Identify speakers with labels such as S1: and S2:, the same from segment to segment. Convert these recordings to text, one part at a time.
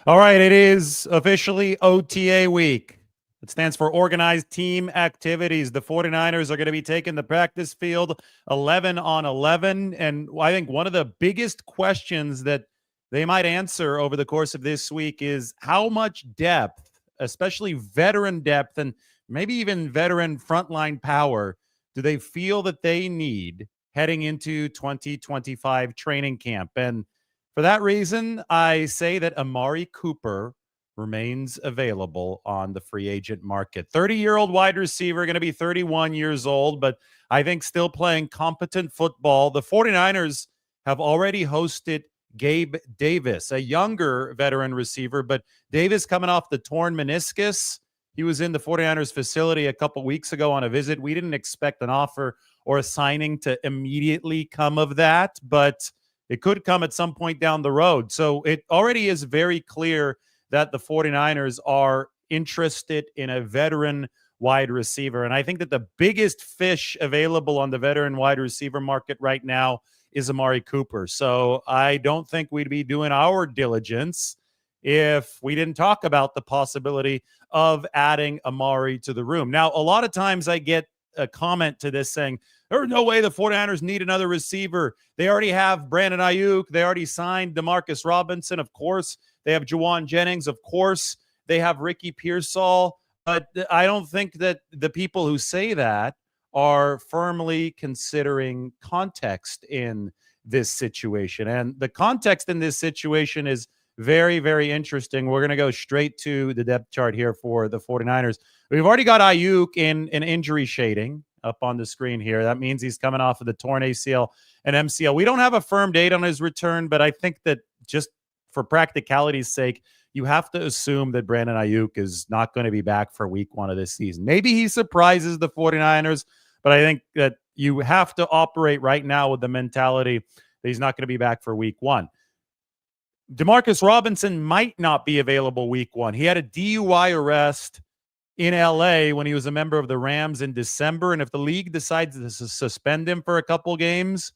S1: All right, it is officially OTA week. It stands for Organized Team Activities. The 49ers are going to be taking the practice field 11 on 11. And I think one of the biggest questions that they might answer over the course of this week is how much depth, especially veteran depth and maybe even veteran frontline power, do they feel that they need heading into 2025 training camp? And for that reason, I say that Amari Cooper remains available on the free agent market. 30-year-old wide receiver, going to be 31 years old, but I think still playing competent football. The 49ers have already hosted Gabe Davis, a younger veteran receiver, but Davis coming off the torn meniscus. He was in the 49ers facility a couple weeks ago on a visit. We didn't expect an offer or a signing to immediately come of that, but it could come at some point down the road. So it already is very clear that the 49ers are interested in a veteran wide receiver. And I think that the biggest fish available on the veteran wide receiver market right now is Amari Cooper. So I don't think we'd be doing our diligence if we didn't talk about the possibility of adding Amari to the room. Now, a lot of times I get a comment to this saying, there's no way the 49ers need another receiver. They already have Brandon Ayuk. They already signed Demarcus Robinson. Of course, they have Juwan Jennings. Of course, they have Ricky Pearsall. But I don't think that the people who say that are firmly considering context in this situation. And the context in this situation is very, very interesting. We're going to go straight to the depth chart here for the 49ers. We've already got Ayuk in an injury shading up on the screen here. That means he's coming off of the torn ACL and MCL. We don't have a firm date on his return, but I think that just for practicality's sake, you have to assume that Brandon Ayuk is not going to be back for week 1 of this season. Maybe he surprises the 49ers, but I think that you have to operate right now with the mentality that he's not going to be back for week 1. Demarcus Robinson might not be available week 1. He had a DUI arrest in LA when he was a member of the Rams in December. And if the league decides to suspend him for a couple games,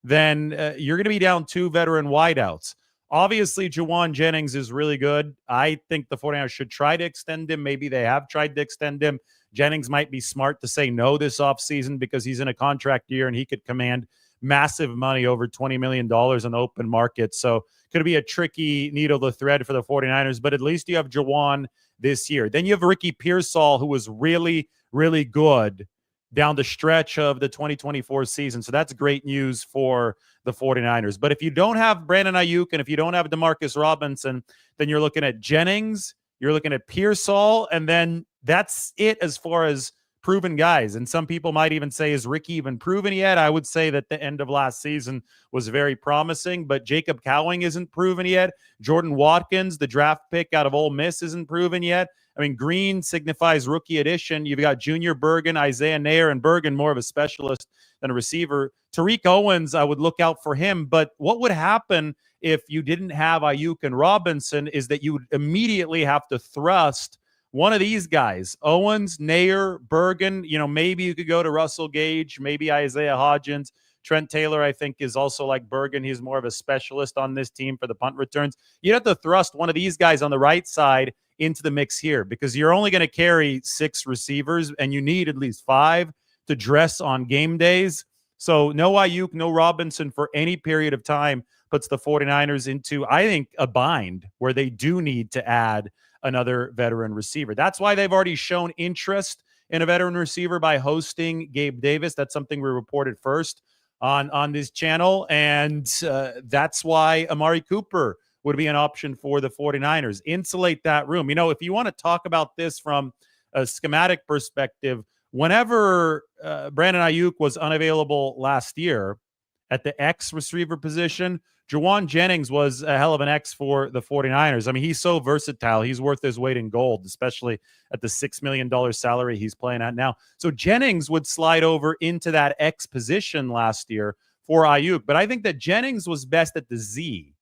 S1: then you're going to be down 2 veteran wideouts. Obviously, Juwan Jennings is really good. I think the 49ers should try to extend him. Maybe they have tried to extend him. Jennings might be smart to say no this offseason because he's in a contract year and he could command massive money, over $20 million on the open market. So could be a tricky needle to thread for the 49ers, but at least you have Juwan this year. Then you have Ricky Pearsall, who was really, really good down the stretch of the 2024 season. So that's great news for the 49ers. But if you don't have Brandon Ayuk and if you don't have Demarcus Robinson, then you're looking at Jennings, you're looking at Pearsall, and then that's it as far as proven guys. And some people might even say, is Ricky even proven yet? I would say that the end of last season was very promising, but Jacob Cowing isn't proven yet. Jordan Watkins, the draft pick out of Ole Miss, isn't proven yet. I mean, green signifies rookie addition. You've got Junior Bergen, Isaiah Nair, and Bergen more of a specialist than a receiver. Tariq Owens, I would look out for him. But what would happen if you didn't have Ayuk and Robinson is that you would immediately have to thrust one of these guys, Owens, Nair, Bergen. Maybe you could go to Russell Gage, maybe Isaiah Hodgins. Trent Taylor, I think, is also like Bergen. He's more of a specialist on this team for the punt returns. You'd have to thrust one of these guys on the right side into the mix here because you're only going to carry 6 receivers and you need at least 5 to dress on game days. So no Ayuk, no Robinson for any period of time puts the 49ers into, I think, a bind where they do need to add another veteran receiver. That's why they've already shown interest in a veteran receiver by hosting Gabe Davis. That's something we reported first on this channel. And that's why Amari Cooper would be an option for the 49ers. Insulate that room. If you want to talk about this from a schematic perspective, whenever Brandon Ayuk was unavailable last year at the X receiver position, Juwan Jennings was a hell of an X for the 49ers. I mean, he's so versatile. He's worth his weight in gold, especially at the $6 million salary he's playing at now. So Jennings would slide over into that X position last year for Ayuk. But I think that Jennings was best at the Z.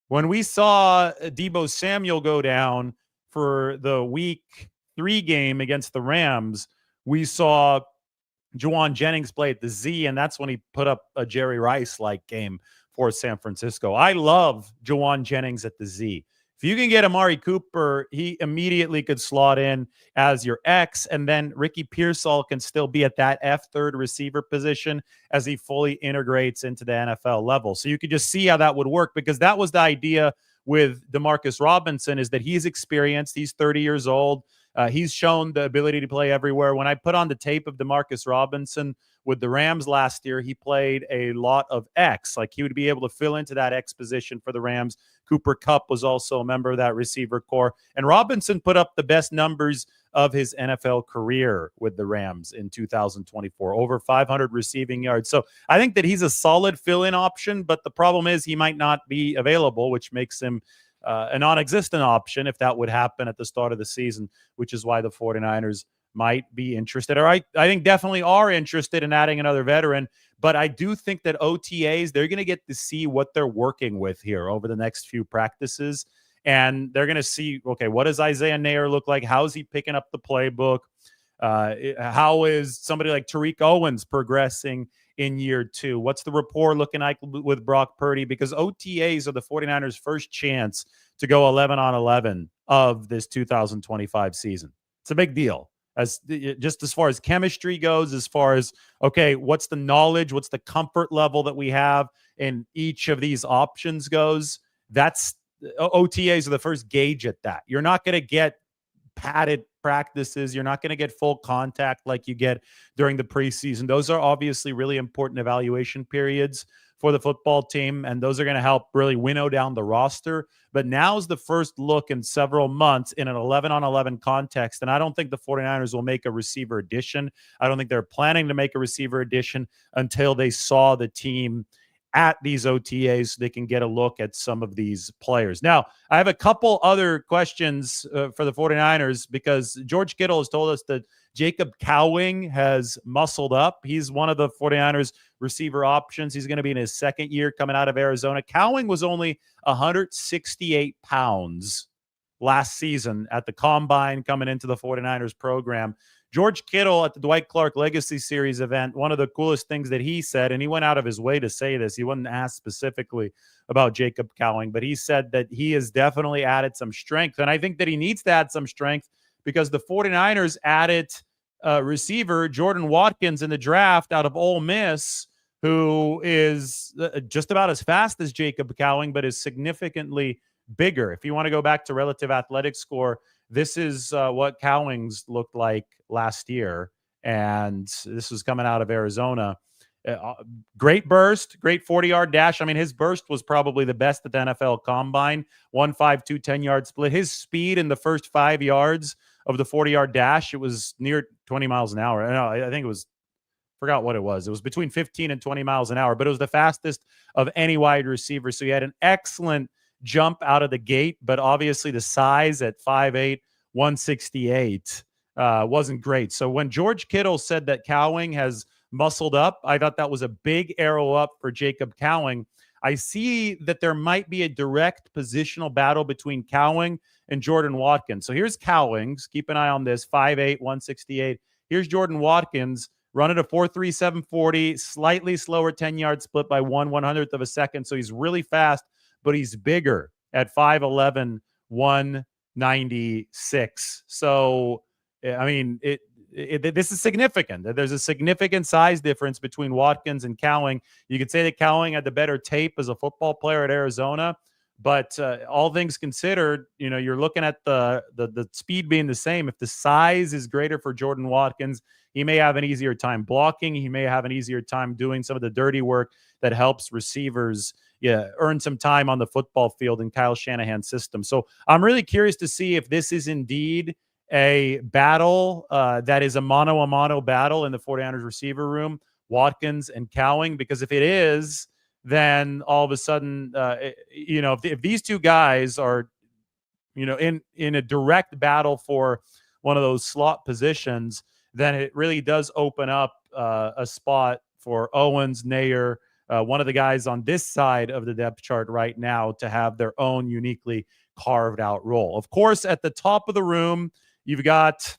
S1: When we saw Deebo Samuel go down for the week 3 game against the Rams, we saw Juwan Jennings play at the Z, and that's when he put up a Jerry Rice-like game for San Francisco. I love Jawan Jennings at the Z. If you can get Amari Cooper, he immediately could slot in as your X, and then Ricky Pearsall can still be at that F third receiver position as he fully integrates into the NFL level. So you could just see how that would work, because that was the idea with Demarcus Robinson, is that he's experienced, he's 30 years old. He's shown the ability to play everywhere. When I put on the tape of Demarcus Robinson with the Rams last year, he played a lot of X. Like, he would be able to fill into that X position for the Rams. Cooper Kupp was also a member of that receiver core. And Robinson put up the best numbers of his NFL career with the Rams in 2024, over 500 receiving yards. So I think that he's a solid fill-in option, but the problem is he might not be available, which makes him a non-existent option if that would happen at the start of the season, which is why the 49ers might be interested, or I think definitely are interested in adding another veteran. But I do think that OTAs, they're going to get to see what they're working with here over the next few practices. And they're going to see, okay, what does Isaiah Nair look like? How's he picking up the playbook? How is somebody like Tariq Owens progressing in year two? What's the rapport looking like with Brock Purdy? Because OTAs are the 49ers' first chance to go 11 on 11 of this 2025 season. It's a big deal. Just as far as chemistry goes, as far as, okay, what's the knowledge, what's the comfort level that we have in each of these options goes, that's OTAs are the first gauge at that. You're not going to get padded practices. You're not going to get full contact like you get during the preseason. Those are obviously really important evaluation periods for the football team, and those are going to help really winnow down the roster. But now's the first look in several months in an 11-on-11 context, and I don't think the 49ers will make a receiver addition. I don't think they're planning to make a receiver addition until they saw the team at these OTAs so they can get a look at some of these players. Now, I have a couple other questions for the 49ers, because George Kittle has told us that Jacob Cowing has muscled up. He's one of the 49ers receiver options. He's going to be in his second year coming out of Arizona. Cowing was only 168 pounds last season at the Combine coming into the 49ers program. George Kittle at the Dwight Clark Legacy Series event, one of the coolest things that he said, and he went out of his way to say this, he wasn't asked specifically about Jacob Cowing, but he said that he has definitely added some strength. And I think that he needs to add some strength because the 49ers added receiver Jordan Watkins in the draft out of Ole Miss, who is just about as fast as Jacob Cowing, but is significantly bigger. If you want to go back to relative athletic score, this is what Cowing's looked like last year, and this was coming out of Arizona. Great burst, great 40-yard dash. I mean, his burst was probably the best at the NFL Combine, 1.52 10-yard split. His speed in the first 5 yards of the 40-yard dash, it was near 20 miles an hour. I think it was, forgot what it was. It was between 15 and 20 miles an hour, but it was the fastest of any wide receiver. So he had an excellent jump out of the gate, but obviously the size at 5'8", 168 wasn't great. So when George Kittle said that Cowing has muscled up, I thought that was a big arrow up for Jacob Cowing. I see that there might be a direct positional battle between Cowing and Jordan Watkins. So here's Cowing's. Keep an eye on this, 5'8", 168. Here's Jordan Watkins running a 4.3, 740, slightly slower 10-yard split by 1/100th of a second. So he's really fast, but he's bigger at 5'11", 196. So, I mean, this is significant. There's a significant size difference between Watkins and Cowing. You could say that Cowing had the better tape as a football player at Arizona, but all things considered, you know, you're looking at the speed being the same. If the size is greater for Jordan Watkins, he may have an easier time blocking. He may have an easier time doing some of the dirty work that helps receivers earn some time on the football field in Kyle Shanahan's system. So I'm really curious to see if this is indeed a battle that is a mano-a-mano battle in the 49ers receiver room, Watkins and Cowing, because if it is, then all of a sudden, if these two guys are, in a direct battle for one of those slot positions, then it really does open up a spot for Owens, Nair, one of the guys on this side of the depth chart right now, to have their own uniquely carved out role. Of course, at the top of the room, you've got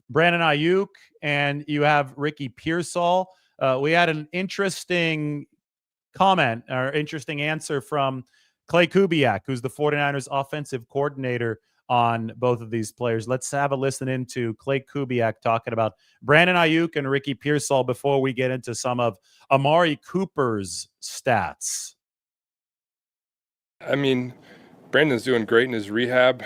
S1: Brandon Ayuk and you have Ricky Pearsall. We had an interesting comment or interesting answer from Clay Kubiak, who's the 49ers offensive coordinator, on both of these players. Let's have a listen into Clay Kubiak talking about Brandon Ayuk and Ricky Pearsall before we get into some of Amari Cooper's stats.
S2: I mean, Brandon's doing great in his rehab.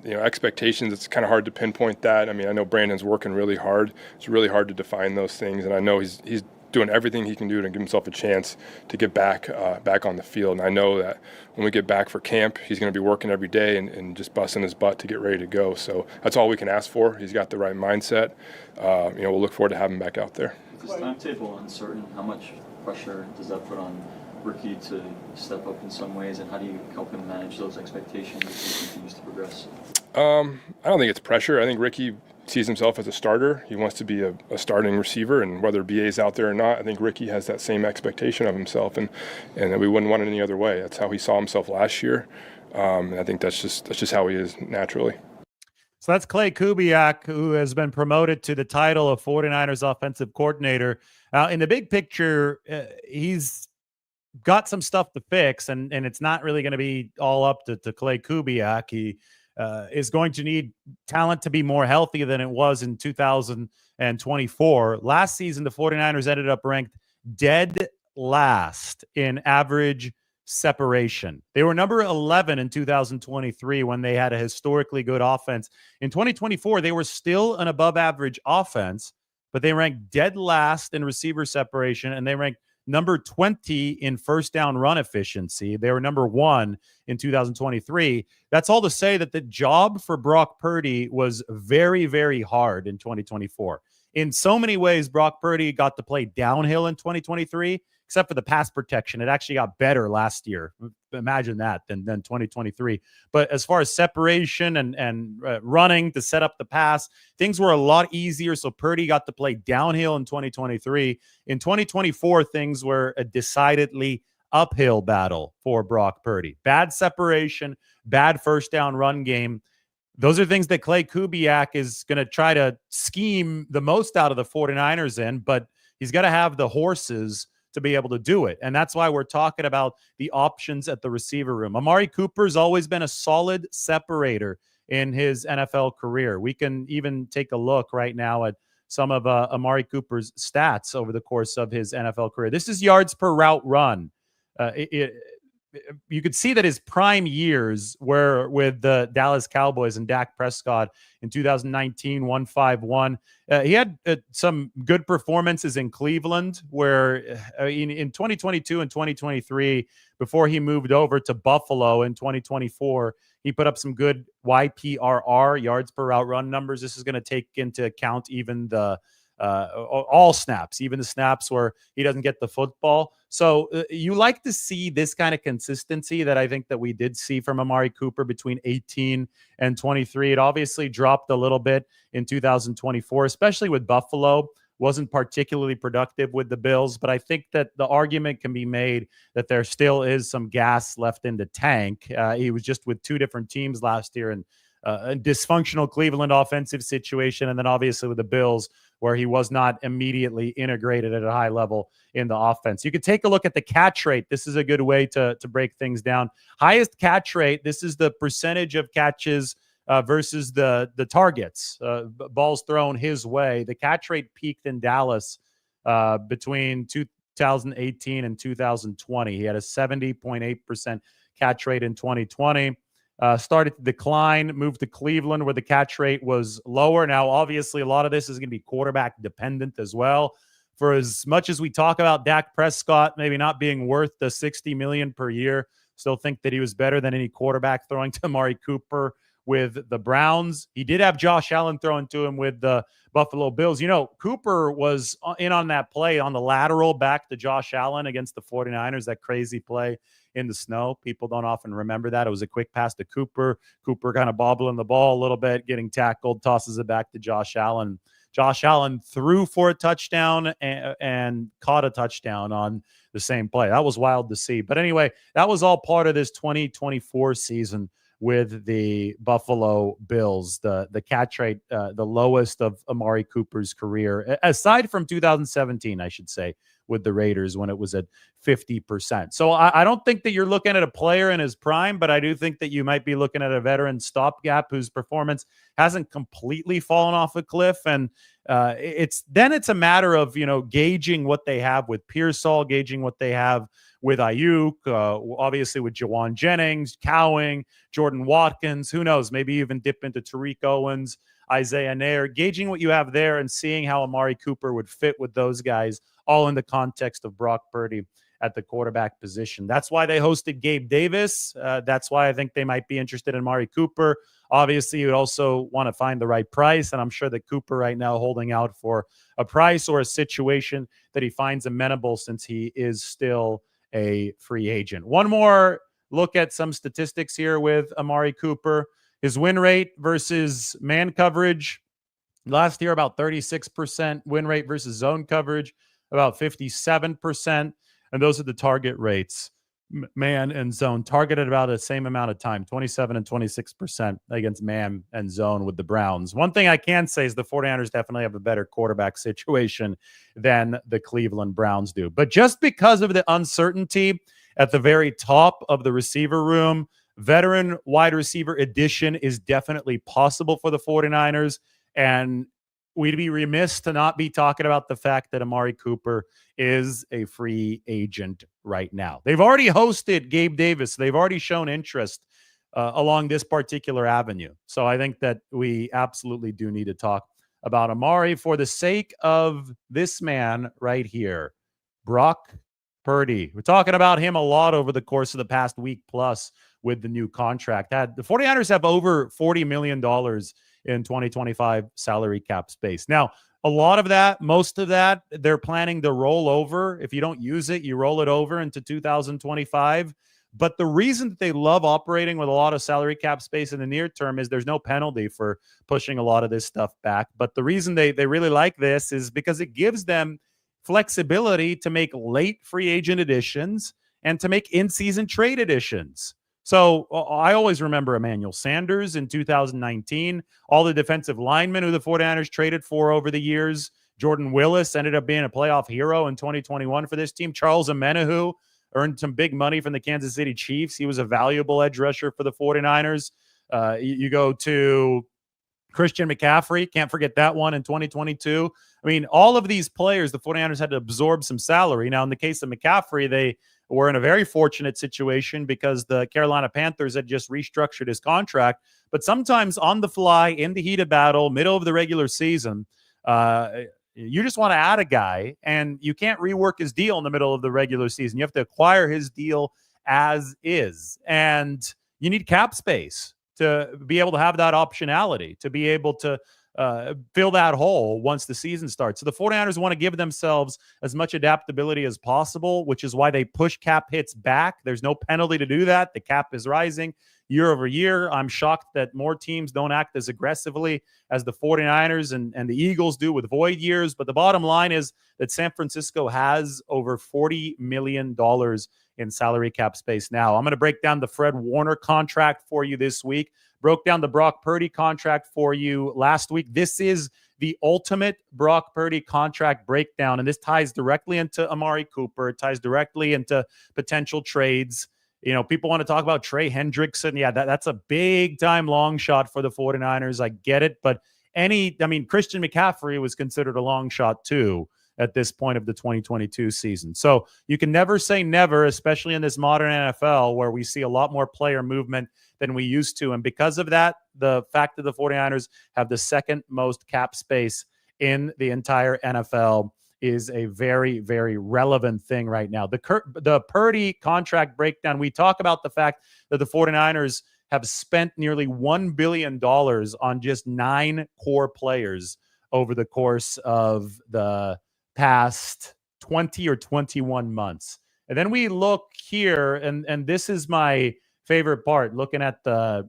S2: Expectations, it's kind of hard to pinpoint that. I mean, I know Brandon's working really hard. It's really hard to define those things, and I know he's doing everything he can do to give himself a chance to get back on the field. And I know that when we get back for camp, he's going to be working every day and just busting his butt to get ready to go. So that's all we can ask for. He's got the right mindset. We'll look forward to having him back out there.
S3: Is this timetable uncertain? How much pressure does that put on Ricky to step up in some ways, and how do you help him manage those expectations as he continues to progress?
S2: I don't think it's pressure. I think Ricky sees himself as a starter. He wants to be a starting receiver, and whether BA's out there or not, I think Ricky has that same expectation of himself, and that we wouldn't want it any other way. That's how he saw himself last year, and I think that's just how he is naturally.
S1: So that's Clay Kubiak, who has been promoted to the title of 49ers offensive coordinator. In the big picture, he's got some stuff to fix, and it's not really going to be all up to Clay Kubiak. He is going to need talent to be more healthy than it was in 2024. Last season, the 49ers ended up ranked dead last in average separation. They were number 11 in 2023 when they had a historically good offense. In 2024, they were still an above average offense, but they ranked dead last in receiver separation, and they ranked number 20 in first down run efficiency. They were number 1 in 2023. That's all to say that the job for Brock Purdy was very, very hard in 2024. In so many ways, Brock Purdy got to play downhill in 2023, except for the pass protection. It actually got better last year. Imagine that than 2023. But as far as separation and running to set up the pass, things were a lot easier. So Purdy got to play downhill in 2023. In 2024, things were a decidedly uphill battle for Brock Purdy. Bad separation, bad first down run game. Those are things that Clay Kubiak is going to try to scheme the most out of the 49ers in, but he's got to have the horses to be able to do it. And that's why we're talking about the options at the receiver room. Amari Cooper's always been a solid separator in his NFL career. We can even take a look right now at some of Amari Cooper's stats over the course of his NFL career. This is yards per route run. You could see that his prime years were with the Dallas Cowboys and Dak Prescott in 2019, 151. He had some good performances in Cleveland where in 2022 and 2023, before he moved over to Buffalo in 2024, he put up some good YPRR, yards per route run numbers. This is going to take into account even the all snaps, even the snaps where he doesn't get the football. So you like to see this kind of consistency that I think that we did see from Amari Cooper between 18 and 23. It obviously dropped a little bit in 2024, especially with Buffalo. Wasn't particularly productive with the Bills, but I think that the argument can be made that there still is some gas left in the tank. He was just with 2 different teams last year, and a dysfunctional Cleveland offensive situation, and then obviously with the Bills, where he was not immediately integrated at a high level in the offense. You could take a look at the catch rate. This is a good way to break things down. Highest catch rate, this is the percentage of catches versus the targets, balls thrown his way. The catch rate peaked in Dallas between 2018 and 2020. He had a 70.8% catch rate in 2020. Started to decline, moved to Cleveland where the catch rate was lower. Now, obviously, a lot of this is going to be quarterback dependent as well. For as much as we talk about Dak Prescott maybe not being worth the $60 million per year, still think that he was better than any quarterback throwing to Amari Cooper with the Browns. He did have Josh Allen throwing to him with the Buffalo Bills. You know, Cooper was in on that play on the lateral back to Josh Allen against the 49ers, that crazy play in the snow. People don't often remember that. It was a quick pass to Cooper. Cooper kind of bobbling the ball a little bit, getting tackled, tosses it back to Josh Allen. Josh Allen threw for a touchdown and caught a touchdown on the same play. That was wild to see. But anyway, that was all part of this 2024 season with the Buffalo Bills. The catch rate, the lowest of Amari Cooper's career, aside from 2017, I should say, with the Raiders when it was at 50%. So I don't think that you're looking at a player in his prime, but I do think that you might be looking at a veteran stopgap whose performance hasn't completely fallen off a cliff. And it's a matter of, gauging what they have with Pearsall, gauging what they have with Ayuk, obviously with Jawan Jennings, Cowing, Jordan Watkins, who knows, maybe even dip into Tariq Owens, Isaiah Nair, gauging what you have there and seeing how Amari Cooper would fit with those guys, all in the context of Brock Purdy at the quarterback position. That's why they hosted Gabe Davis. That's why I think they might be interested in Amari Cooper. Obviously, you would also want to find the right price, and I'm sure that Cooper right now holding out for a price or a situation that he finds amenable since he is still a free agent. One more look at some statistics here with Amari Cooper. His win rate versus man coverage last year, about 36%. Win rate versus zone coverage, about 57%. And those are the target rates, man and zone, targeted about the same amount of time, 27 and 26% against man and zone with the Browns. One thing I can say is the 49ers definitely have a better quarterback situation than the Cleveland Browns do. But just because of the uncertainty at the very top of the receiver room, veteran wide receiver addition is definitely possible for the 49ers. And we'd be remiss to not be talking about the fact that Amari Cooper is a free agent right now. They've already hosted Gabe Davis. They've already shown interest along this particular avenue. So I think that we absolutely do need to talk about Amari for the sake of this man right here, Brock Purdy. We're talking about him a lot over the course of the past week plus with the new contract. The 49ers have over $40 million in 2025 salary cap space. Now, a lot of that, most of that, they're planning to roll over. If you don't use it, you roll it over into 2025. But the reason that they love operating with a lot of salary cap space in the near term is there's no penalty for pushing a lot of this stuff back. But the reason they really like this is because it gives them flexibility to make late free agent additions and to make in-season trade additions. So I always remember Emmanuel Sanders in 2019, all the defensive linemen who the 49ers traded for over the years. Jordan Willis ended up being a playoff hero in 2021 for this team. Charles Omenihu earned some big money from the Kansas City Chiefs. He was a valuable edge rusher for the 49ers. You go to Christian McCaffrey, can't forget that one in 2022. I mean, all of these players, the 49ers had to absorb some salary. Now, in the case of McCaffrey, they were in a very fortunate situation because the Carolina Panthers had just restructured his contract. But sometimes on the fly, in the heat of battle, middle of the regular season, you just want to add a guy, and you can't rework his deal in the middle of the regular season. You have to acquire his deal as is. And you need cap space to be able to have that optionality, to be able to fill that hole once the season starts. So the 49ers want to give themselves as much adaptability as possible, which is why they push cap hits back. There's no penalty to do that. The cap is rising year over year. I'm shocked that more teams don't act as aggressively as the 49ers and the Eagles do with void years. But the bottom line is that San Francisco has over $40 million in salary cap space now. I'm going to break down the Fred Warner contract for you this week. Broke down the Brock Purdy contract for you last week. This is the ultimate Brock Purdy contract breakdown, and this ties directly into Amari Cooper. It ties directly into potential trades. You know, people want to talk about Trey Hendrickson. Yeah, that's a big-time long shot for the 49ers. I get it, but Christian McCaffrey was considered a long shot too at this point of the 2022 season. So you can never say never, especially in this modern NFL where we see a lot more player movement than we used to. And because of that, the fact that the 49ers have the second most cap space in the entire NFL is a very, very relevant thing right now. The Purdy contract breakdown, we talk about the fact that the 49ers have spent nearly $1 billion on just 9 core players over the course of the past 20 or 21 months. And then we look here, and this is my favorite part, looking at the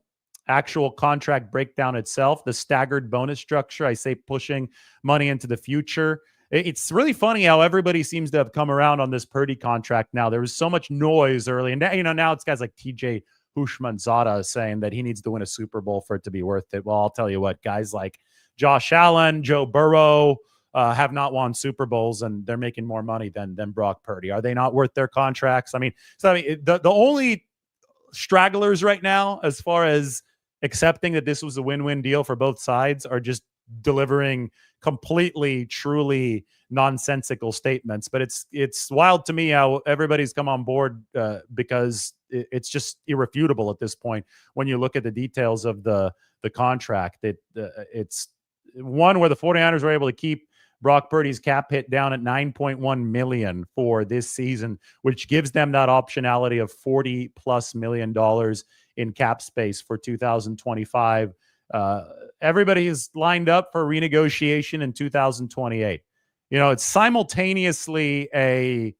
S1: actual contract breakdown itself, the staggered bonus structure. I say pushing money into the future. It's really funny how everybody seems to have come around on this Purdy contract now. There was so much noise early, and now it's guys like TJ Houshmandzadeh saying that he needs to win a Super Bowl for it to be worth it. Well, I'll tell you what, guys like Josh Allen, Joe Burrow, have not won Super Bowls, and they're making more money than Brock Purdy. Are they not worth their contracts? I mean, the only stragglers right now, as far as accepting that this was a win-win deal for both sides, are just delivering completely, truly nonsensical statements. But it's wild to me how everybody's come on board because it's just irrefutable at this point when you look at the details of the contract. It's one where the 49ers were able to keep Brock Purdy's cap hit down at $9.1 million for this season, which gives them that optionality of $40+ million in cap space for 2025. Everybody is lined up for renegotiation in 2028. It's simultaneously a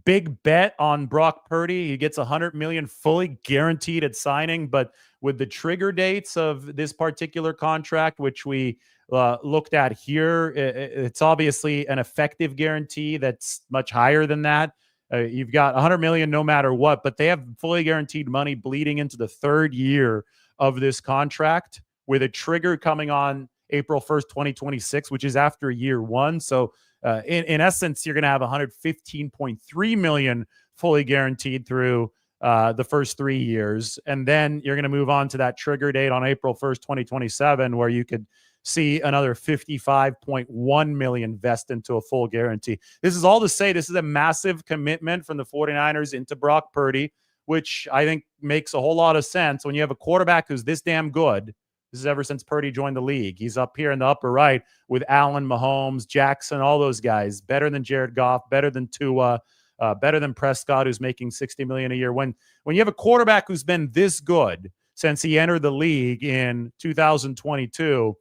S1: big bet on Brock Purdy. He gets $100 million fully guaranteed at signing, but with the trigger dates of this particular contract, which we looked at here, it's obviously an effective guarantee that's much higher than that. You've got $100 million no matter what, but they have fully guaranteed money bleeding into the third year of this contract, with a trigger coming on April 1st, 2026, which is after year one. So in essence, you're going to have $115.3 million fully guaranteed through the first 3 years. And then you're going to move on to that trigger date on April 1st, 2027, where you could see another $55.1 million vest into a full guarantee. This is all to say this is a massive commitment from the 49ers into Brock Purdy, which I think makes a whole lot of sense when you have a quarterback who's this damn good. This is ever since Purdy joined the league. He's up here in the upper right with Allen, Mahomes, Jackson, all those guys. Better than Jared Goff, better than Tua, better than Prescott, who's making $60 million a year. When you have a quarterback who's been this good since he entered the league in 2022,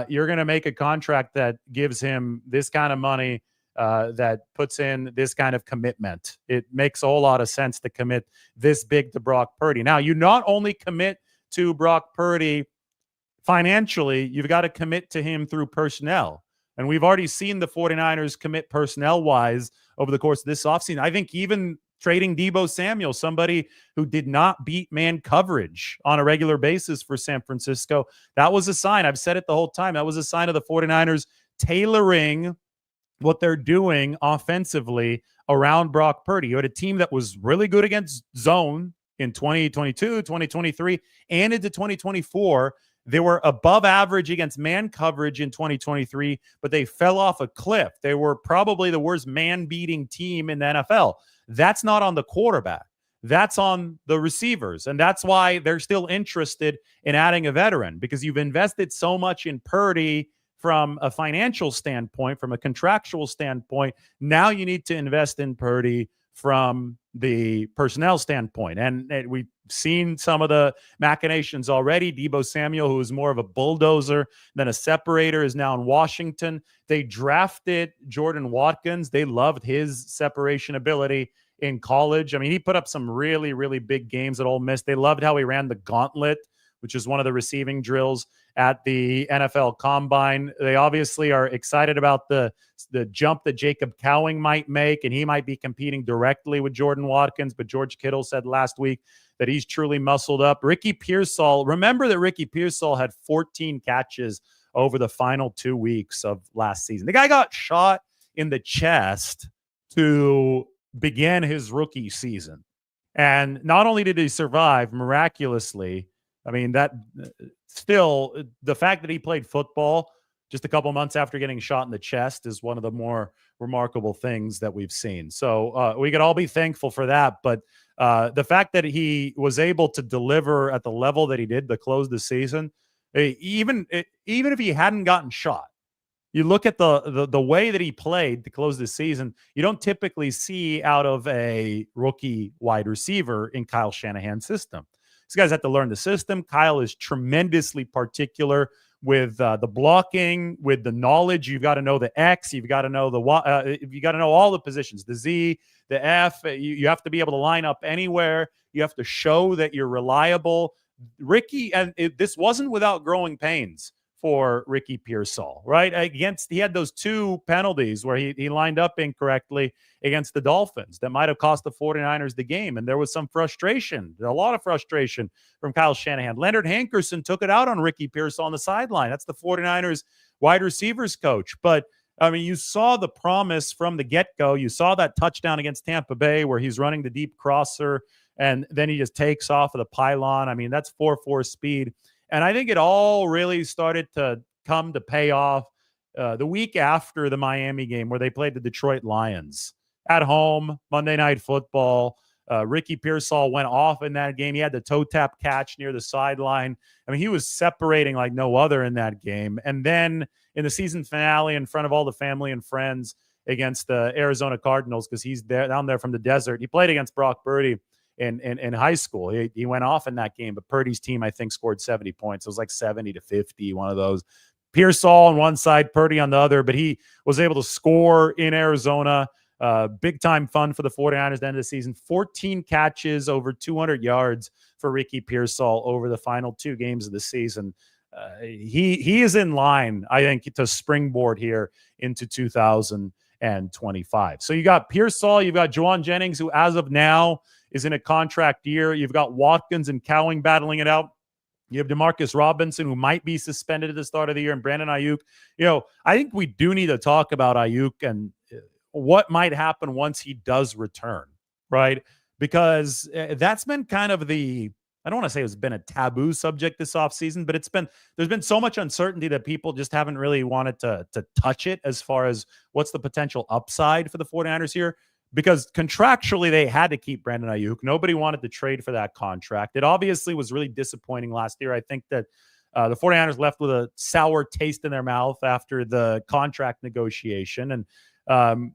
S1: you're going to make a contract that gives him this kind of money, that puts in this kind of commitment. It makes a whole lot of sense to commit this big to Brock Purdy. Now, you not only commit to Brock Purdy financially, you've got to commit to him through personnel. And we've already seen the 49ers commit personnel-wise over the course of this offseason. I think even trading Deebo Samuel, somebody who did not beat man coverage on a regular basis for San Francisco, that was a sign. I've said it the whole time. That was a sign of the 49ers tailoring what they're doing offensively around Brock Purdy. You had a team that was really good against zone in 2022, 2023, and into 2024. They were above average against man coverage in 2023, but they fell off a cliff. They were probably the worst man-beating team in the NFL. That's not on the quarterback. That's on the receivers. And that's why they're still interested in adding a veteran, because you've invested so much in Purdy from a financial standpoint, from a contractual standpoint. Now you need to invest in Purdy from the personnel standpoint. And we've seen some of the machinations already. Deebo Samuel, who is more of a bulldozer than a separator, is now in Washington. They drafted Jordan Watkins. They loved his separation ability in college. I mean, he put up some really, really big games at Ole Miss. They loved how he ran the gauntlet, which is one of the receiving drills at the NFL Combine. They obviously are excited about the jump that Jacob Cowing might make, and he might be competing directly with Jordan Watkins. But George Kittle said last week that he's truly muscled up. Ricky Pearsall, remember that Ricky Pearsall had 14 catches over the final 2 weeks of last season. The guy got shot in the chest to begin his rookie season. And not only did he survive miraculously, I mean, that still, the fact that he played football just a couple months after getting shot in the chest is one of the more remarkable things that we've seen. So we could all be thankful for that. But the fact that he was able to deliver at the level that he did to close the season, even if he hadn't gotten shot, you look at the way that he played to close the season, you don't typically see out of a rookie wide receiver in Kyle Shanahan's system. These guys have to learn the system. Kyle is tremendously particular with the blocking, with the knowledge. You've got to know the X. You've got to know you got to know all the positions, the Z, the F. You have to be able to line up anywhere. You have to show that you're reliable. Ricky, and this wasn't without growing pains for Ricky Pearsall, right? He had those 2 penalties where he lined up incorrectly against the Dolphins that might have cost the 49ers the game. And there was some frustration, a lot of frustration from Kyle Shanahan. Leonard Hankerson took it out on Ricky Pearsall on the sideline. That's the 49ers wide receivers coach. But I mean, you saw the promise from the get-go. You saw that touchdown against Tampa Bay where he's running the deep crosser, and then he just takes off of the pylon. I mean, that's 4.4 speed. And I think it all really started to come to pay off the week after the Miami game where they played the Detroit Lions at home, Monday Night Football. Ricky Pearsall went off in that game. He had the toe tap catch near the sideline. I mean, he was separating like no other in that game. And then in the season finale, in front of all the family and friends against the Arizona Cardinals, because he's there down there from the desert. He played against Brock Purdy in high school. He went off in that game, but Purdy's team, I think, scored 70 points. It was like 70-50, one of those. Pearsall on one side, Purdy on the other, but he was able to score in Arizona. Big time fun for the 49ers at the end of the season. 14 catches, over 200 yards for Ricky Pearsall over the final 2 games of the season. He is in line, I think, to springboard here into 2025. So you got Pearsall, you've got Juwan Jennings, who as of now is in a contract year. You've got Watkins and Cowing battling it out. You have Demarcus Robinson, who might be suspended at the start of the year, and Brandon Ayuk. I think we do need to talk about Ayuk and what might happen once he does return, right? Because that's been kind of I don't want to say it's been a taboo subject this offseason, but there's been so much uncertainty that people just haven't really wanted to touch it as far as what's the potential upside for the 49ers here. Because contractually, they had to keep Brandon Ayuk. Nobody wanted to trade for that contract. It obviously was really disappointing last year. I think that the 49ers left with a sour taste in their mouth after the contract negotiation. And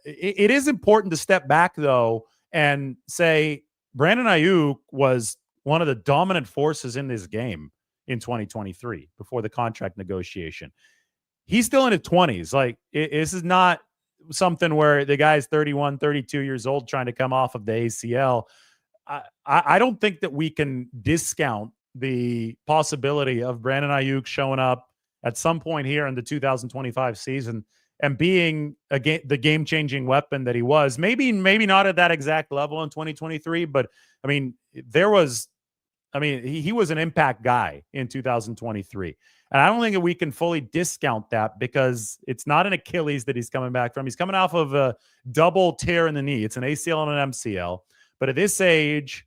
S1: it is important to step back, though, and say Brandon Ayuk was one of the dominant forces in this game in 2023 before the contract negotiation. He's still in his 20s. Like, this is not something where the guy's 31, 32 years old trying to come off of the ACL. I don't think that we can discount the possibility of Brandon Ayuk showing up at some point here in the 2025 season and being the game-changing weapon that he was. Maybe not at that exact level in 2023, but I mean, he was an impact guy in 2023. And I don't think that we can fully discount that because it's not an Achilles that he's coming back from. He's coming off of a double tear in the knee. It's an ACL and an MCL. But at this age,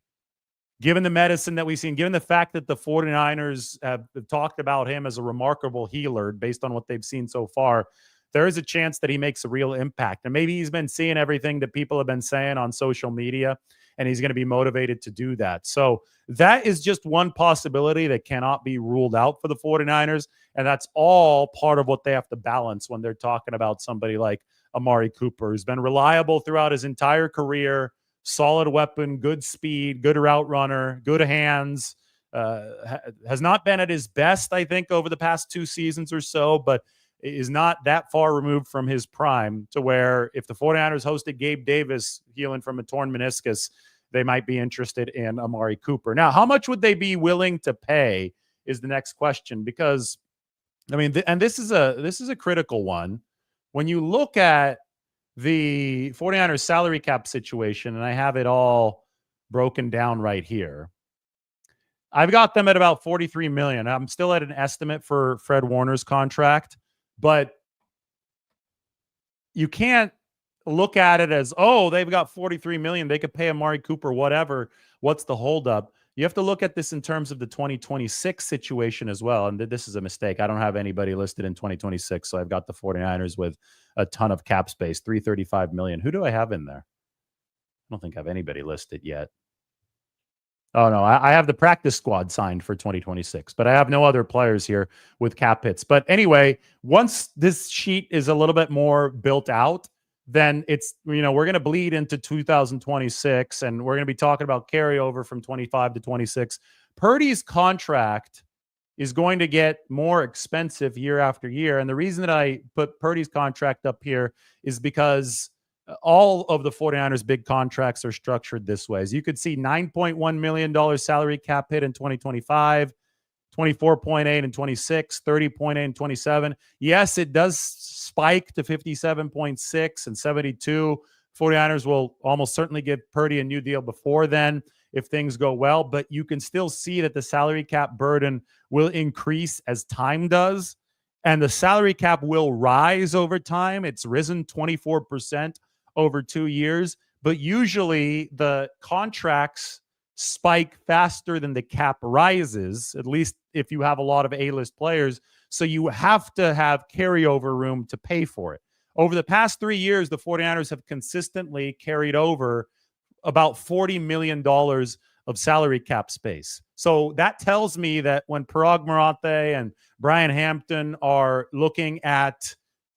S1: given the medicine that we've seen, given the fact that the 49ers have talked about him as a remarkable healer based on what they've seen so far, there is a chance that he makes a real impact. And maybe he's been seeing everything that people have been saying on social media, and he's going to be motivated to do that. So that is just one possibility that cannot be ruled out for the 49ers. And that's all part of what they have to balance when they're talking about somebody like Amari Cooper, who's been reliable throughout his entire career, solid weapon, good speed, good route runner, good hands, has not been at his best, I think, over the past 2 seasons or so, but is not that far removed from his prime to where if the 49ers hosted Gabe Davis healing from a torn meniscus, they might be interested in Amari Cooper. Now, how much would they be willing to pay is the next question, because I mean, and this is a critical one. When you look at the 49ers salary cap situation, and I have it all broken down right here, I've got them at about $43 million. I'm still at an estimate for Fred Warner's contract, but you can't look at it as, oh, they've got $43 million. They could pay Amari Cooper, whatever. What's the holdup? You have to look at this in terms of the 2026 situation as well. And this is a mistake. I don't have anybody listed in 2026. So I've got the 49ers with a ton of cap space, $335 million. Who do I have in there? I don't think I have anybody listed yet. Oh, no, I have the practice squad signed for 2026, but I have no other players here with cap hits. But anyway, once this sheet is a little bit more built out, then it's, we're going to bleed into 2026, and we're going to be talking about carryover from 25 to 26. Purdy's contract is going to get more expensive year after year. And the reason that I put Purdy's contract up here is because all of the 49ers big contracts are structured this way. As you could see, $9.1 million salary cap hit in 2025, 24.8 in 26, 30.8 in 27. Yes, it does spike to 57.6 and 72. 49ers will almost certainly give Purdy a new deal before then if things go well, but you can still see that the salary cap burden will increase as time does. and the salary cap will rise over time. It's risen 24% over 2 years, but usually the contracts spike faster than the cap rises, at least if you have a lot of A-list players. So you have to have carryover room to pay for it. Over the past 3 years, the 49ers have consistently carried over about $40 million of salary cap space. So that tells me that when Parag Marathe and Brian Hampton are looking at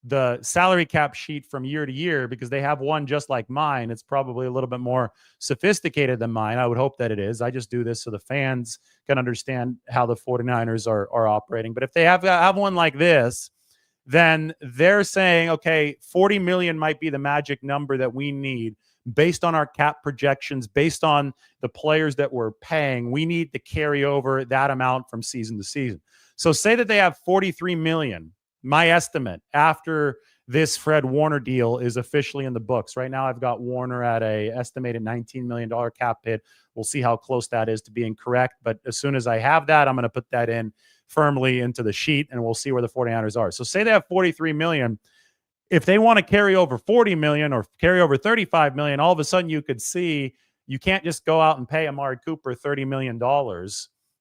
S1: the salary cap sheet from year to year, because they have one just like mine, it's probably a little bit more sophisticated than mine. I would hope that it is. I just do this so the fans can understand how the 49ers are operating. But if they have one like this, then they're saying, okay, 40 million might be the magic number that we need based on our cap projections, based on the players that we're paying. We need to carry over that amount from season to season. So say that they have 43 million, my estimate, after this Fred Warner deal is officially in the books. Right now I've got Warner at a estimated $19 million cap hit. We'll see how close that is to being correct. But as soon as I have that, I'm going to put that in firmly into the sheet, and we'll see where the 49ers are. So say they have 43 million. If they want to carry over 40 million or carry over 35 million, all of a sudden you could see you can't just go out and pay Amari Cooper $30 million,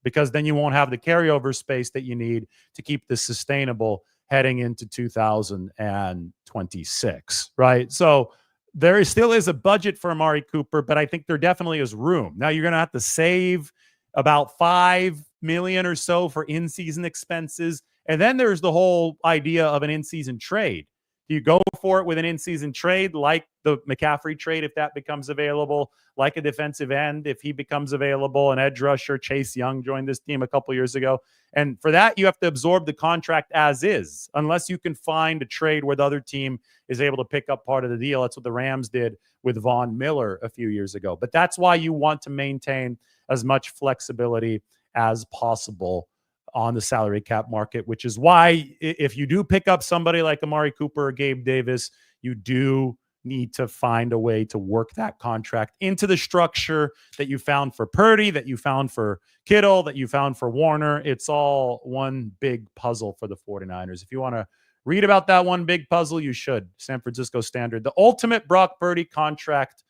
S1: because then you won't have the carryover space that you need to keep this sustainable heading into 2026, right? So there still is a budget for Amari Cooper, but I think there definitely is room. Now you're going to have to save about $5 million or so for in-season expenses. And then there's the whole idea of an in-season trade. Do you go for it with an in-season trade like the McCaffrey trade if that becomes available, like a defensive end if he becomes available, an edge rusher? Chase Young joined this team a couple years ago. And for that, you have to absorb the contract as is, unless you can find a trade where the other team is able to pick up part of the deal. That's what the Rams did with Von Miller a few years ago. But that's why you want to maintain as much flexibility as possible on the salary cap market, which is why if you do pick up somebody like Amari Cooper or Gabe Davis, you do need to find a way to work that contract into the structure that you found for Purdy, that you found for Kittle, that you found for Warner. It's all one big puzzle for the 49ers. If you want to read about that one big puzzle, you should. San Francisco Standard. The ultimate Brock Purdy contract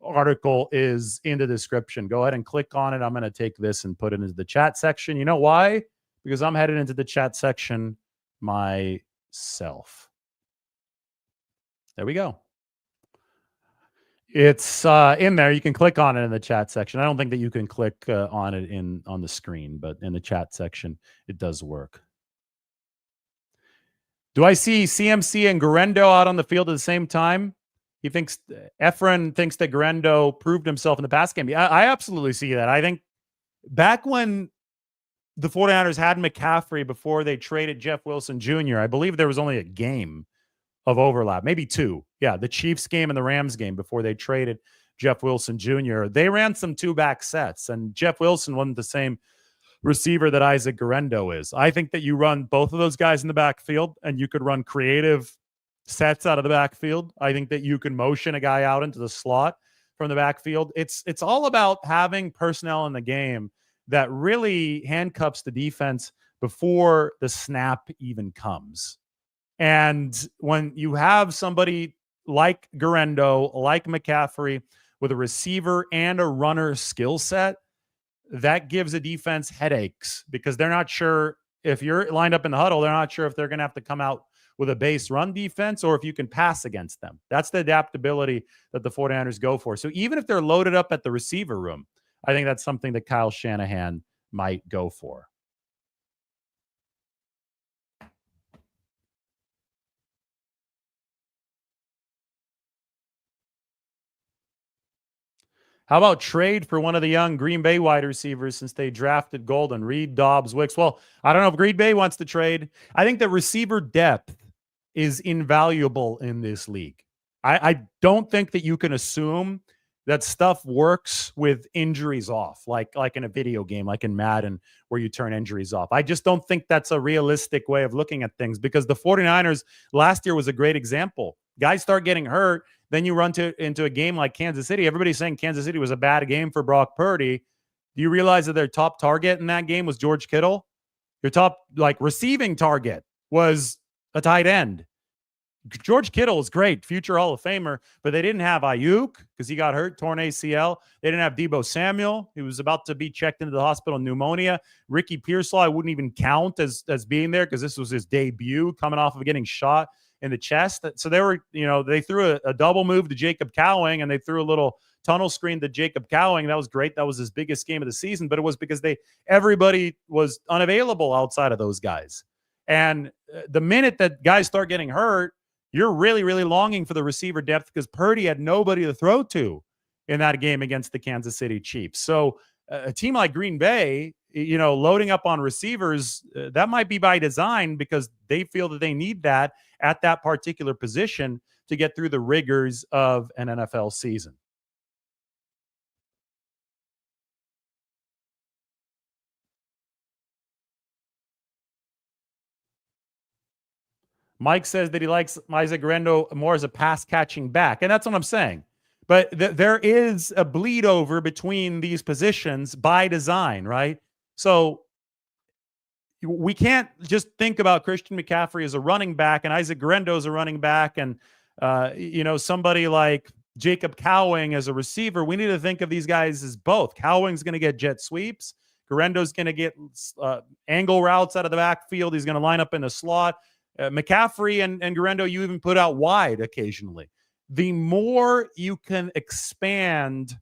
S1: article is in the description. Go ahead and click on it. I'm going to take this and put it into the chat section. You know why? Because I'm headed into the chat section myself. There we go. It's in there. You can click on it in the chat section. I don't think that you can click on it on the screen, but in the chat section, it does work. Do I see CMC and Garendo out on the field at the same time? He thinks Efren thinks that Garendo proved himself in the pass game. I absolutely see that. I think back when the 49ers had McCaffrey before they traded Jeff Wilson Jr., I believe there was only a game of overlap, maybe two. Yeah, the Chiefs game and the Rams game before they traded Jeff Wilson Jr. They ran some two-back sets, and Jeff Wilson wasn't the same receiver that Isaac Garendo is. I think that you run both of those guys in the backfield, and you could run creative sets out of the backfield. I think that you can motion a guy out into the slot from the backfield. It's all about having personnel in the game that really handcuffs the defense before the snap even comes. And when you have somebody like Garendo, like McCaffrey, with a receiver and a runner skill set, that gives a defense headaches, because they're not sure if you're lined up in the huddle, they're not sure if they're going to have to come out with a base run defense or if you can pass against them. That's the adaptability that the 49ers go for. So even if they're loaded up at the receiver room, I think that's something that Kyle Shanahan might go for. How about trade for one of the young Green Bay wide receivers since they drafted Golden? Reed, Dobbs, Wicks. Well, I don't know if Green Bay wants to trade. I think the receiver depth is invaluable in this league. I don't think that you can assume that stuff works with injuries off, like in a video game, like in Madden, where you turn injuries off. I just don't think that's a realistic way of looking at things, because the 49ers last year was a great example. Guys start getting hurt, then you run into a game like Kansas City. Everybody's saying Kansas City was a bad game for Brock Purdy. Do you realize that their top target in that game was George Kittle? Your top receiving target was a tight end. George Kittle is great, future Hall of Famer, but they didn't have Ayuk because he got hurt, torn ACL. They didn't have Deebo Samuel. He was about to be checked into the hospital, pneumonia. Ricky Pearsall, I wouldn't even count as being there because this was his debut coming off of getting shot in the chest. So they were, they threw a double move to Jacob Cowing and they threw a little tunnel screen to Jacob Cowing. That was great. That was his biggest game of the season, but it was because everybody was unavailable outside of those guys. And the minute that guys start getting hurt, you're really, really longing for the receiver depth because Purdy had nobody to throw to in that game against the Kansas City Chiefs. So a team like Green Bay, loading up on receivers, that might be by design because they feel that they need that at that particular position to get through the rigors of an NFL season. Mike says that he likes Isaac Guerrero more as a pass-catching back, and that's what I'm saying. But there is a bleed over between these positions by design, right? So we can't just think about Christian McCaffrey as a running back and Isaac Guerrero as a running back and, somebody like Jacob Cowing as a receiver. We need to think of these guys as both. Cowing's going to get jet sweeps. Guerrero's going to get angle routes out of the backfield. He's going to line up in the slot. McCaffrey and Guerrero, you even put out wide occasionally. The more you can expand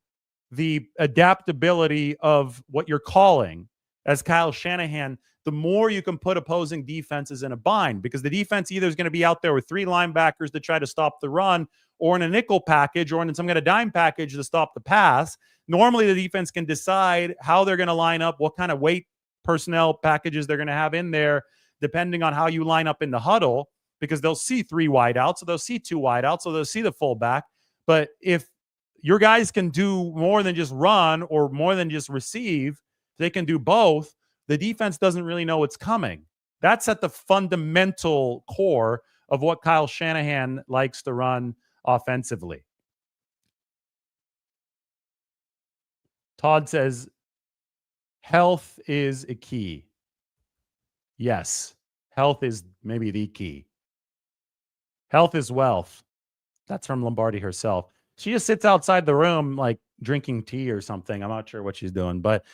S1: the adaptability of what you're calling as Kyle Shanahan, the more you can put opposing defenses in a bind because the defense either is going to be out there with 3 linebackers to try to stop the run or in a nickel package or in some kind of dime package to stop the pass. Normally, the defense can decide how they're going to line up, what kind of weight personnel packages they're going to have in there, depending on how you line up in the huddle, because they'll see 3 wideouts, so they'll see 2 wideouts, so they'll see the fullback. But if your guys can do more than just run or more than just receive, they can do both, the defense doesn't really know what's coming. That's at the fundamental core of what Kyle Shanahan likes to run offensively. Todd says, health is a key. Yes, health is maybe the key. Health is wealth. That's from Lombardi herself. She just sits outside the room like drinking tea or something. I'm not sure what she's doing, but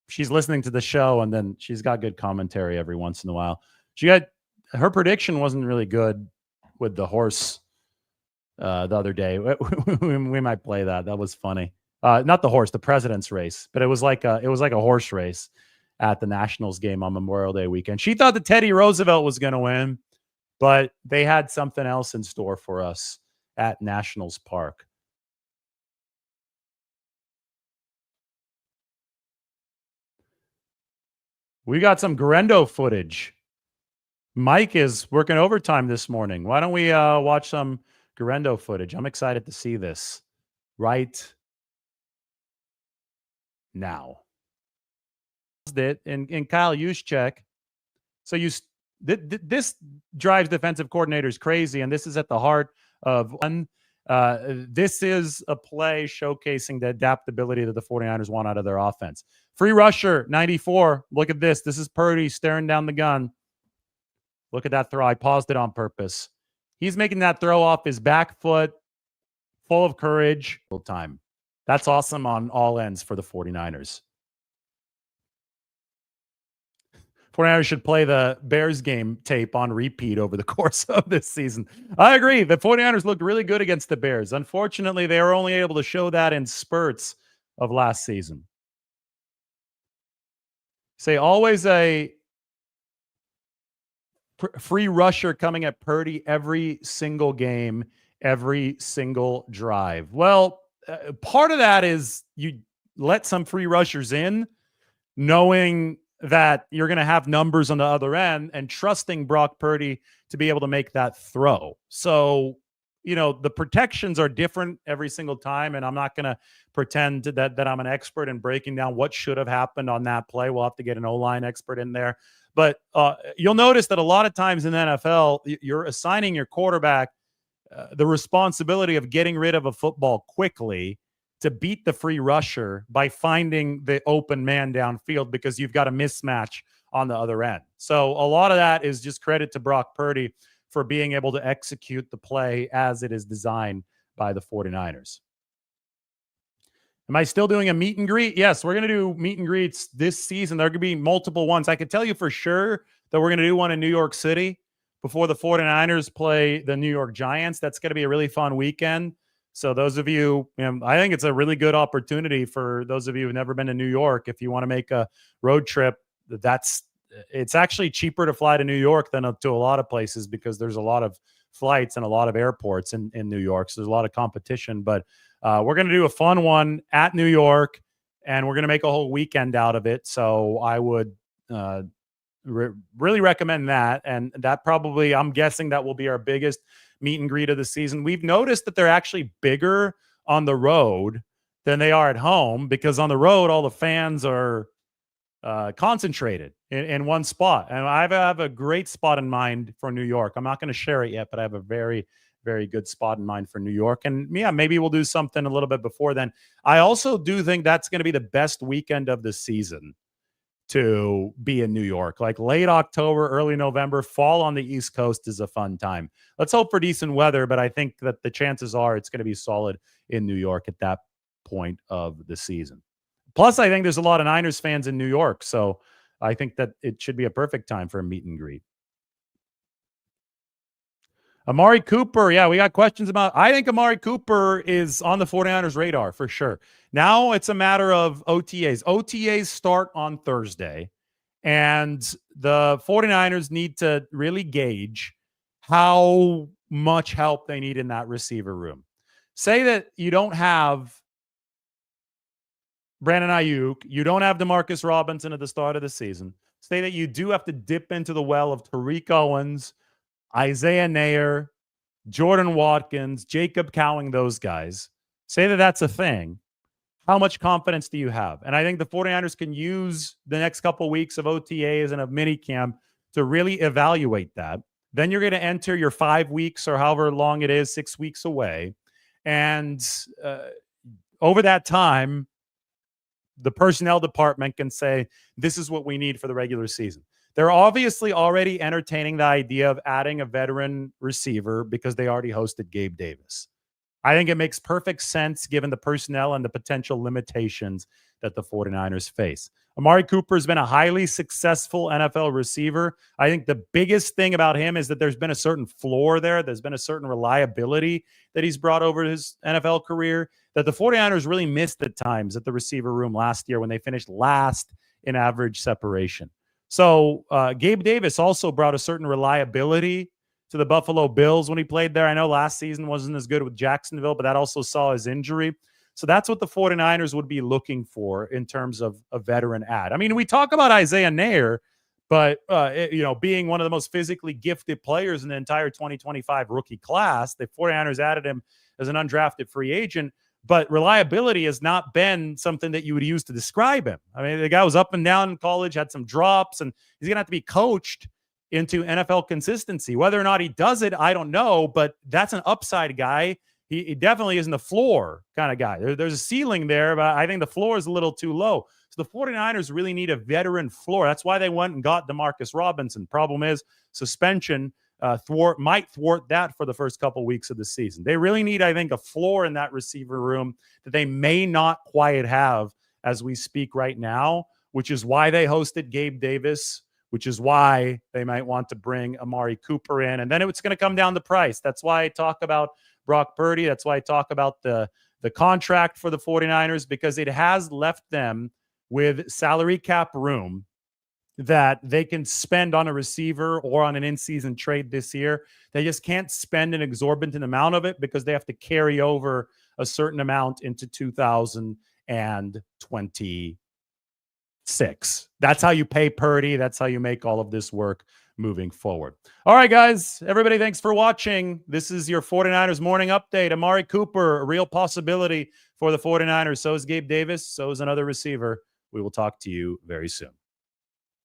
S1: she's listening to the show and then she's got good commentary every once in a while. Her prediction wasn't really good with the horse the other day. We might play that. That was funny. Not the horse, the president's race, but it was like a horse race at the Nationals game on Memorial Day weekend. She thought that Teddy Roosevelt was going to win, but they had something else in store for us at Nationals Park. We got some Guerrero footage. Mike is working overtime this morning. Why don't we watch some Guerrero footage? I'm excited to see this right now. It in Kyle Juszczyk. So this drives defensive coordinators crazy, and this is at the heart of one. This is a play showcasing the adaptability that the 49ers want out of their offense. Free rusher, 94. Look at this. This is Purdy staring down the gun. Look at that throw. I paused it on purpose. He's making that throw off his back foot, full of courage. Time. That's awesome on all ends for the 49ers. 49ers should play the Bears game tape on repeat over the course of this season. I agree. The 49ers looked really good against the Bears. Unfortunately, they were only able to show that in spurts of last season. Say always a free rusher coming at Purdy every single game, every single drive. Well, part of that is you let some free rushers in, knowing that you're going to have numbers on the other end and trusting Brock Purdy to be able to make that throw. So, the protections are different every single time, and I'm not going to pretend that I'm an expert in breaking down what should have happened on that play. We'll have to get an O-line expert in there. But you'll notice that a lot of times in the NFL, you're assigning your quarterback the responsibility of getting rid of a football quickly to beat the free rusher by finding the open man downfield because you've got a mismatch on the other end. So a lot of that is just credit to Brock Purdy for being able to execute the play as it is designed by the 49ers. Am I still doing a meet and greet? Yes, we're going to do meet and greets this season. There are going to be multiple ones. I can tell you for sure that we're going to do one in New York City before the 49ers play the New York Giants. That's going to be a really fun weekend. So those of you, I think it's a really good opportunity for those of you who've never been to New York. If you want to make a road trip, it's actually cheaper to fly to New York than to a lot of places because there's a lot of flights and a lot of airports in New York. So there's a lot of competition, but we're going to do a fun one at New York, and we're going to make a whole weekend out of it. So I would really recommend that. And that probably, I'm guessing that will be our biggest meet and greet of the season. We've noticed that they're actually bigger on the road than they are at home because on the road, all the fans are concentrated in one spot. And I have a great spot in mind for New York. I'm not going to share it yet, but I have a very, very good spot in mind for New York. And yeah, maybe we'll do something a little bit before then. I also do think that's going to be the best weekend of the season to be in New York. Like late October, early November, fall on the East Coast is a fun time. Let's hope for decent weather, but I think that the chances are it's going to be solid in New York at that point of the season. Plus, I think there's a lot of Niners fans in New York, so I think that it should be a perfect time for a meet and greet. Amari Cooper, yeah, we got questions about. I think Amari Cooper is on the 49ers radar for sure. Now it's a matter of OTAs. OTAs start on Thursday, and the 49ers need to really gauge how much help they need in that receiver room. Say that you don't have Brandon Ayuk, you don't have Demarcus Robinson at the start of the season. Say that you do have to dip into the well of Tariq Owens, Isaiah Nair, Jordan Watkins, Jacob Cowing, those guys. Say that that's a thing. How much confidence do you have? And I think the 49ers can use the next couple of weeks of OTAs and of minicamp to really evaluate that. Then you're going to enter your 5 weeks or however long it is, 6 weeks away. And over that time, the personnel department can say, this is what we need for the regular season. They're obviously already entertaining the idea of adding a veteran receiver because they already hosted Gabe Davis. I think it makes perfect sense given the personnel and the potential limitations that the 49ers face. Amari Cooper has been a highly successful NFL receiver. I think the biggest thing about him is that there's been a certain floor there. There's been a certain reliability that he's brought over his NFL career that the 49ers really missed at times at the receiver room last year when they finished last in average separation. So Gabe Davis also brought a certain reliability to the Buffalo Bills when he played there. I know last season wasn't as good with Jacksonville, but that also saw his injury. So that's what the 49ers would be looking for in terms of a veteran add. I mean, we talk about Isaiah Nair, but being one of the most physically gifted players in the entire 2025 rookie class, the 49ers added him as an undrafted free agent. But reliability has not been something that you would use to describe him. I mean, the guy was up and down in college, had some drops, and he's going to have to be coached into NFL consistency. Whether or not he does it, I don't know, but that's an upside guy. He definitely isn't a floor kind of guy. There's a ceiling there, but I think the floor is a little too low. So the 49ers really need a veteran floor. That's why they went and got Demarcus Robinson. Problem is suspension might thwart that for the first couple weeks of the season. They really need, I think, a floor in that receiver room that they may not quite have as we speak right now, which is why they hosted Gabe Davis, which is why they might want to bring Amari Cooper in. And then it's going to come down to price. That's why I talk about Brock Purdy. That's why I talk about the contract for the 49ers, because it has left them with salary cap room that they can spend on a receiver or on an in-season trade this year. They just can't spend an exorbitant amount of it because they have to carry over a certain amount into 2026. That's how you pay Purdy. That's how you make all of this work moving forward. All right, guys. Everybody, thanks for watching. This is your 49ers morning update. Amari Cooper, a real possibility for the 49ers. So is Gabe Davis. So is another receiver. We will talk to you very soon.